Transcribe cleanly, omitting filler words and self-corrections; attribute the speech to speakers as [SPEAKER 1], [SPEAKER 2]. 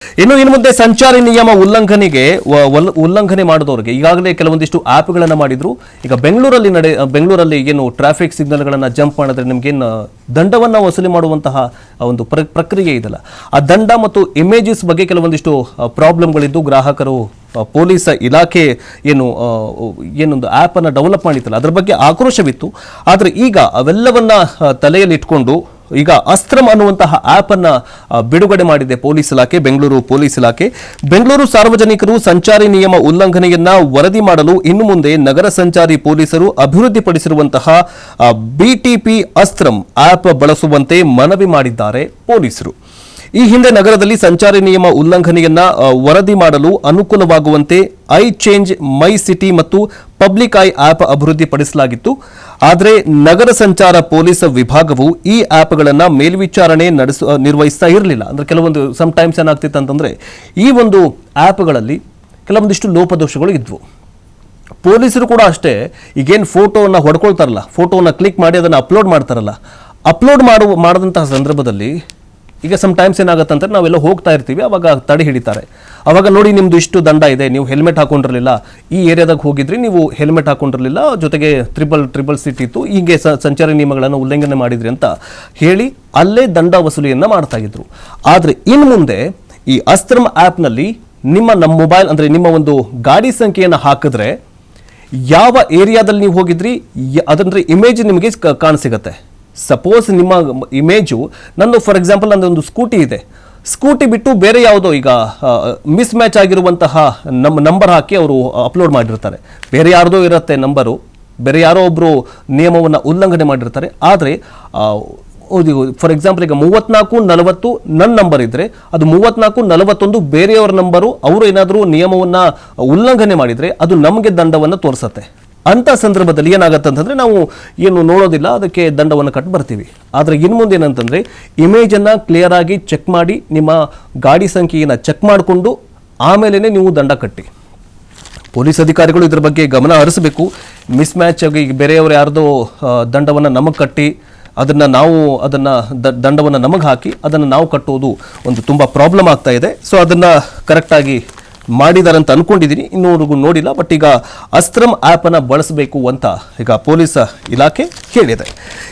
[SPEAKER 1] ಇನ್ನು ಮುಂದೆ ಸಂಚಾರಿ ನಿಯಮ ಉಲ್ಲಂಘನೆ ಮಾಡಿದವರಿಗೆ ಈಗಾಗಲೇ ಕೆಲವೊಂದಿಷ್ಟು ಆ್ಯಪ್ಗಳನ್ನು ಮಾಡಿದ್ರು. ಈಗ ಬೆಂಗಳೂರಲ್ಲಿ ಏನು ಟ್ರಾಫಿಕ್ ಸಿಗ್ನಲ್ಗಳನ್ನು ಜಂಪ್ ಮಾಡಿದ್ರೆ ನಿಮಗೇನು ದಂಡವನ್ನು ವಸೂಲಿ ಮಾಡುವಂತಹ ಒಂದು ಪ್ರಕ್ರಿಯೆ ಇದೆಯಲ್ಲ, ಆ ದಂಡ ಮತ್ತು ಇಮೇಜಸ್ ಬಗ್ಗೆ ಕೆಲವೊಂದಿಷ್ಟು ಪ್ರಾಬ್ಲಮ್ಗಳಿದ್ದು ಗ್ರಾಹಕರು ಪೊಲೀಸ್ ಇಲಾಖೆ ಏನೊಂದು ಆ್ಯಪನ್ನು ಡೆವಲಪ್ ಮಾಡಿತ್ತಲ್ಲ ಅದರ ಬಗ್ಗೆ ಆಕ್ರೋಶವಿತ್ತು. ಆದರೆ ಈಗ ಅವೆಲ್ಲವನ್ನ ತಲೆಯಲ್ಲಿ ಇಟ್ಕೊಂಡು ಈಗ ಅಸ್ತ್ರಂ ಅನ್ನುವಂತಹ ಆ್ಯಪ್ ಅನ್ನು ಬಿಡುಗಡೆ ಮಾಡಿದೆ ಪೊಲೀಸ್ ಇಲಾಖೆ, ಬೆಂಗಳೂರು ಪೊಲೀಸ್ ಇಲಾಖೆ. ಬೆಂಗಳೂರು ಸಾರ್ವಜನಿಕರು ಸಂಚಾರಿ ನಿಯಮ ಉಲ್ಲಂಘನೆಯನ್ನ ವರದಿ ಮಾಡಲು ಇನ್ನು ಮುಂದೆ ನಗರ ಸಂಚಾರಿ ಪೊಲೀಸರು ಅಭಿವೃದ್ಧಿಪಡಿಸಿರುವಂತಹ ಬಿಟಿಪಿ ಅಸ್ತ್ರಂ ಆ್ಯಪ್ ಬಳಸುವಂತೆ ಮನವಿ ಮಾಡಿದ್ದಾರೆ ಪೊಲೀಸರು. ಈ ಹಿಂದೆ ನಗರದಲ್ಲಿ ಸಂಚಾರಿ ನಿಯಮ ಉಲ್ಲಂಘನೆಯನ್ನ ವರದಿ ಮಾಡಲು ಅನುಕೂಲವಾಗುವಂತೆ ಐ ಚೇಂಜ್ ಮೈ ಸಿಟಿ ಮತ್ತು ಪಬ್ಲಿಕ್ ಐ ಆ್ಯಪ್ ಅಭಿವೃದ್ಧಿಪಡಿಸಲಾಗಿತ್ತು. ಆದರೆ ನಗರ ಸಂಚಾರ ಪೊಲೀಸ್ ವಿಭಾಗವು ಈ ಆ್ಯಪ್ಗಳನ್ನು ಮೇಲ್ವಿಚಾರಣೆ ನಿರ್ವಹಿಸ್ತಾ ಇರಲಿಲ್ಲ. ಅಂದರೆ ಕೆಲವೊಂದು ಸಮ್ಟೈಮ್ಸ್ ಏನಾಗ್ತಿತ್ತು ಅಂತಂದರೆ ಈ ಒಂದು ಆ್ಯಪ್ಗಳಲ್ಲಿ ಕೆಲವೊಂದಿಷ್ಟು ಲೋಪದೋಷಗಳು ಇದ್ವು. ಪೊಲೀಸರು ಕೂಡ ಅಷ್ಟೇ, ಈಗೇನು ಫೋಟೋವನ್ನು ಹೊಡ್ಕೊಳ್ತಾರಲ್ಲ, ಫೋಟೋವನ್ನು ಕ್ಲಿಕ್ ಮಾಡಿ ಅದನ್ನು ಅಪ್ಲೋಡ್ ಮಾಡ್ತಾರಲ್ಲ, ಅಪ್ಲೋಡ್ ಮಾಡಿದಂತಹ ಸಂದರ್ಭದಲ್ಲಿ ಈಗ ಸಮ್ಟೈಮ್ಸ್ ಏನಾಗುತ್ತೆ ಅಂದರೆ ನಾವೆಲ್ಲ ಹೋಗ್ತಾ ಇರ್ತೀವಿ, ಅವಾಗ ತಡೆ ಹಿಡಿತಾರೆ. ಅವಾಗ ನೋಡಿ ನಿಮ್ಮದು ಇಷ್ಟು ದಂಡ ಇದೆ, ನೀವು ಹೆಲ್ಮೆಟ್ ಹಾಕೊಂಡಿರಲಿಲ್ಲ, ಈ ಏರಿಯಾದಾಗ ಹೋಗಿದ್ರಿ ನೀವು ಹೆಲ್ಮೆಟ್ ಹಾಕೊಂಡಿರಲಿಲ್ಲ, ಜೊತೆಗೆ ಟ್ರಿಬಲ್ ಸೀಟ್ ಇತ್ತು, ಹೀಗೆ ಸಂಚಾರಿ ನಿಯಮಗಳನ್ನು ಉಲ್ಲಂಘನೆ ಮಾಡಿದ್ರಿ ಅಂತ ಹೇಳಿ ಅಲ್ಲೇ ದಂಡ ವಸೂಲಿಯನ್ನು ಮಾಡ್ತಾ ಇದ್ರು. ಆದರೆ ಇನ್ನು ಮುಂದೆ ಈ ಅಸ್ತ್ರಂ ಆ್ಯಪ್ನಲ್ಲಿ ನಮ್ಮ ಮೊಬೈಲ್ ಅಂದರೆ ನಿಮ್ಮ ಒಂದು ಗಾಡಿ ಸಂಖ್ಯೆಯನ್ನು ಹಾಕಿದ್ರೆ ಯಾವ ಏರಿಯಾದಲ್ಲಿ ನೀವು ಹೋಗಿದ್ರಿ ಅದಂದ್ರೆ ಇಮೇಜ್ ನಿಮಗೆ ಕಾಣಸಿಗತ್ತೆ. ಸಪೋಸ್ ನಿಮ್ಮ ಇಮೇಜು ಫಾರ್ ಎಕ್ಸಾಂಪಲ್ ನಂದೊಂದು ಸ್ಕೂಟಿ ಇದೆ, ಸ್ಕೂಟಿ ಬಿಟ್ಟು ಬೇರೆ ಯಾವುದೋ ಈಗ ಮಿಸ್ ಮ್ಯಾಚ್ ಆಗಿರುವಂತಹ ನಂಬರ್ ಹಾಕಿ ಅವರು ಅಪ್ಲೋಡ್ ಮಾಡಿರ್ತಾರೆ, ಬೇರೆ ಯಾರ್ದೋ ಇರುತ್ತೆ ನಂಬರು, ಬೇರೆ ಯಾರೋ ಒಬ್ಬರು ನಿಯಮವನ್ನು ಉಲ್ಲಂಘನೆ ಮಾಡಿರ್ತಾರೆ. ಆದರೆ ಫಾರ್ ಎಕ್ಸಾಂಪಲ್ ಈಗ 3440 ನನ್ನ ನಂಬರ್ ಇದ್ದರೆ ಅದು 3441 ಬೇರೆಯವರ ನಂಬರು, ಅವರು ಏನಾದರೂ ನಿಯಮವನ್ನು ಉಲ್ಲಂಘನೆ ಮಾಡಿದರೆ ಅದು ನಮಗೆ ದಂಡವನ್ನು ತೋರಿಸುತ್ತೆ. ಅಂಥ ಸಂದರ್ಭದಲ್ಲಿ ಏನಾಗುತ್ತೆ ಅಂತಂದರೆ ನಾವು ಏನು ನೋಡೋದಿಲ್ಲ, ಅದಕ್ಕೆ ದಂಡವನ್ನು ಕಟ್ಟಿ ಬರ್ತೀವಿ. ಆದರೆ ಇನ್ನು ಮುಂದೆ ಏನಂತಂದರೆ ಇಮೇಜನ್ನು ಕ್ಲಿಯರ್ ಆಗಿ ಚೆಕ್ ಮಾಡಿ ನಿಮ್ಮ ಗಾಡಿ ಸಂಖ್ಯೆಯನ್ನು ಚೆಕ್ ಮಾಡಿಕೊಂಡು ಆಮೇಲೆ ನೀವು ದಂಡ ಕಟ್ಟಿ. ಪೊಲೀಸ್ ಅಧಿಕಾರಿಗಳು ಇದರ ಬಗ್ಗೆ ಗಮನ ಹರಿಸಬೇಕು. ಮಿಸ್ ಮ್ಯಾಚ್ ಆಗಿ ಬೇರೆಯವರು ಯಾರ್ದೋ ದಂಡವನ್ನು ನಮಗೆ ಕಟ್ಟಿ ದಂಡವನ್ನು ನಮಗೆ ಹಾಕಿ ಅದನ್ನು ನಾವು ಕಟ್ಟೋದು ಒಂದು ತುಂಬ ಪ್ರಾಬ್ಲಮ್ ಆಗ್ತಾ ಇದೆ. ಸೊ ಅದನ್ನು ಕರೆಕ್ಟಾಗಿ ಮಾಡಿದ್ದಾರೆ ಅಂತ ಅನ್ಕೊಂಡಿದ್ದೀನಿ, ಇನ್ನೂವರೆಗೂ ನೋಡಿಲ್ಲ. ಬಟ್ ಈಗ ಅಸ್ತ್ರಂ ಆ್ಯಪನ್ನು ಬಳಸಬೇಕು ಅಂತ ಈಗ ಪೊಲೀಸ್ ಇಲಾಖೆ ಹೇಳಿದೆ.